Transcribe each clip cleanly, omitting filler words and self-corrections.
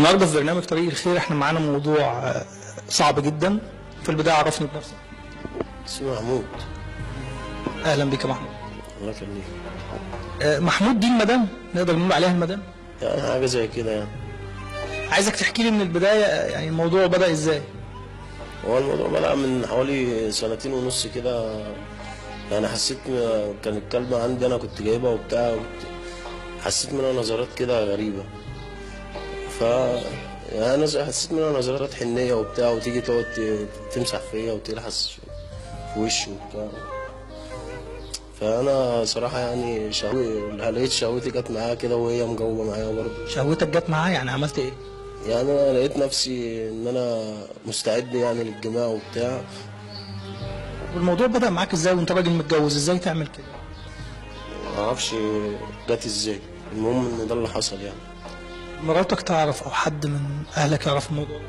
النهارده في برنامج طريق الخير احنا معانا موضوع صعب جدا. في البدايه عرفني بنفسك. اسمي محمود. اهلا بك يا محمود. الله يخليك. محمود دي المدام، نقدر نقول عليها المدام؟ يعني حاجه زي كده يعني. عايزك تحكي لي من البدايه، يعني الموضوع بدأ ازاي؟ هو الموضوع بدأ من حوالي سنتين ونص كده. يعني حسيت كان الكلبة عندي انا كنت جايبها وبتاع، حسيت منها نظرات كده غريبة. ف يعني انا حسيت منها نظرات حنية وبتاع، وتيجي تقعد تمسح فيا وتلحس في وشي وبتاع. فانا صراحة يعني لقيت شهوتي جت معاها كده، وهي مجاوبة معايا برضه. شهوتك جت معاها؟ يعني عملت ايه؟ يعني انا لقيت نفسي ان انا مستعد يعني للجماع وبتاع. والموضوع بدأ معاك ازاي وانت راجل متجوز؟ ازاي تعمل كده؟ معرفش جت ازاي، المهم ان ده اللي حصل يعني. مراتك تعرف او حد من اهلك يعرف الموضوع ده؟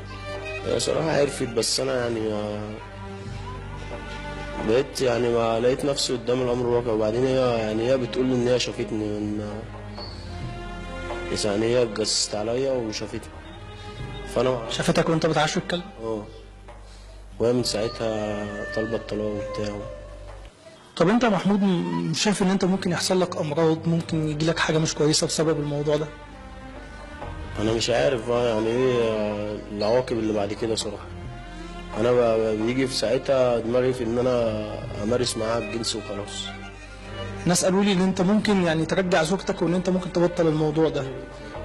هي صراحة عرفت، بس انا يعني ما لقيت نفسي قدام الامر الواقع. وبعدين هي بتقول لي ان هي شافتني يعني هي اتجسست عليا وشافتني. فانا شافتك وانت بتعاشر الكلب؟ وهي من ساعتها طالبة الطلاق وبتاع. طب انت يا محمود مش شايف ان انت ممكن يحصل لك امراض، ممكن يجي لك حاجه مش كويسه بسبب الموضوع ده؟ انا مش عارف بقى يعني ايه العواقب اللي بعد كده صراحة. انا بيجي في ساعتها دماغي في ان انا امارس معاها الجنس وخلاص. الناس قالوا لي ان انت ممكن يعني ترجع زوجتك وان انت ممكن تبطل الموضوع ده،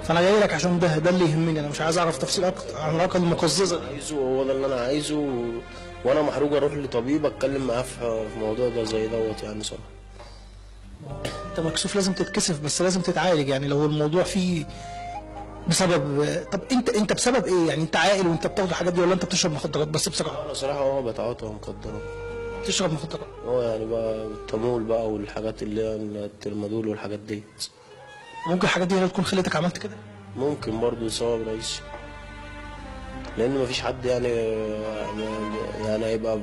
فانا جاي لك عشان ده اللي يهمني. انا مش عايز اعرف تفصيل اكتر عن العلاقه المقززه. هو ده اللي انا عايزه، وانا محروج اروح لطبيب اتكلم معاه في موضوع ده زي دوت يعني صراحه. انت مكسوف، لازم تتكسف، بس لازم تتعالج. يعني لو الموضوع فيه بسبب، طب انت بسبب ايه؟ يعني انت عاقل وانت بتاخد الحاجات دي، ولا انت بتشرب مخدرات بس بصراحه؟ انا صراحه بتعاطى مخدرات. تشرب مخدرات؟ يعني بقى التامول بقى والحاجات اللي هي الترمادول والحاجات ديت. ممكن الحاجات دي هي اللي تكون خلتك عملت كده؟ ممكن برضه سبب رئيسي، لان مفيش حد يعني هيبقى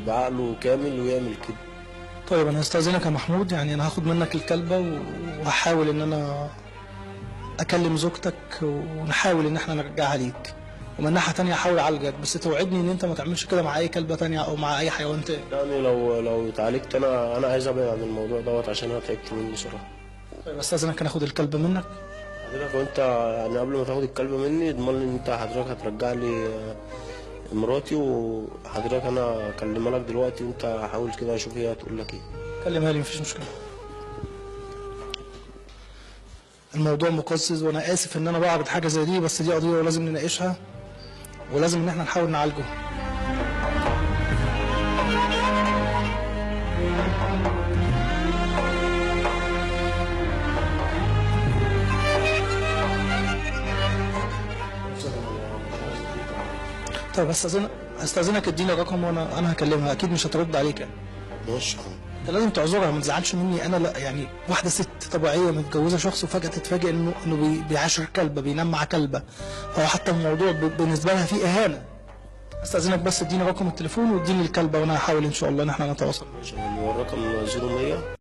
بعقله كامل ويعمل كده. طيب انا هستأذنك يا محمود، يعني انا هاخد منك الكلبه وهحاول ان انا اكلم زوجتك ونحاول ان احنا نرجعها ليك، ومن ناحيه تانية احاول اعالجك، بس توعدني ان انت ما تعملش كده مع اي كلبه تانية او مع اي حيوان تاني. يعني لو اتعالجت انا عايز ابعد عن الموضوع دوت، عشان انا تعبت منه صراحه. طيب استاذنك ناخد الكلب منك. حضرتك وانت يعني قبل ما تاخد الكلب مني اضمن لي ان انت حضرتك هترجع لي مراتي، وحضرتك انا اكلمها لك دلوقتي، وانت حاول كده اشوف هي هتقول لك ايه. كلمها لي مفيش مشكله. الموضوع مقزز وانا اسف ان انا بعرض حاجه زي دي، بس دي قضيه ولازم نناقشها، ولازم ان احنا نحاول نعالجه. طيب استاذنك اديني الرقم وانا هكلمها، اكيد مش هترد عليك يعني. ماشي. انت لازم تعذرها، ما تزعلش مني انا. لا يعني واحده ست طبيعيه متجوزه شخص وفجاه تتفاجئ انه بيعاشر كلبه، بينام مع كلبه، هو حتى الموضوع بالنسبه لها فيه اهانه. استاذنك بس اديني رقم التليفون واديني الكلبه، وانا هحاول ان شاء الله ان احنا نتواصل. ماشي. هو الرقم 0100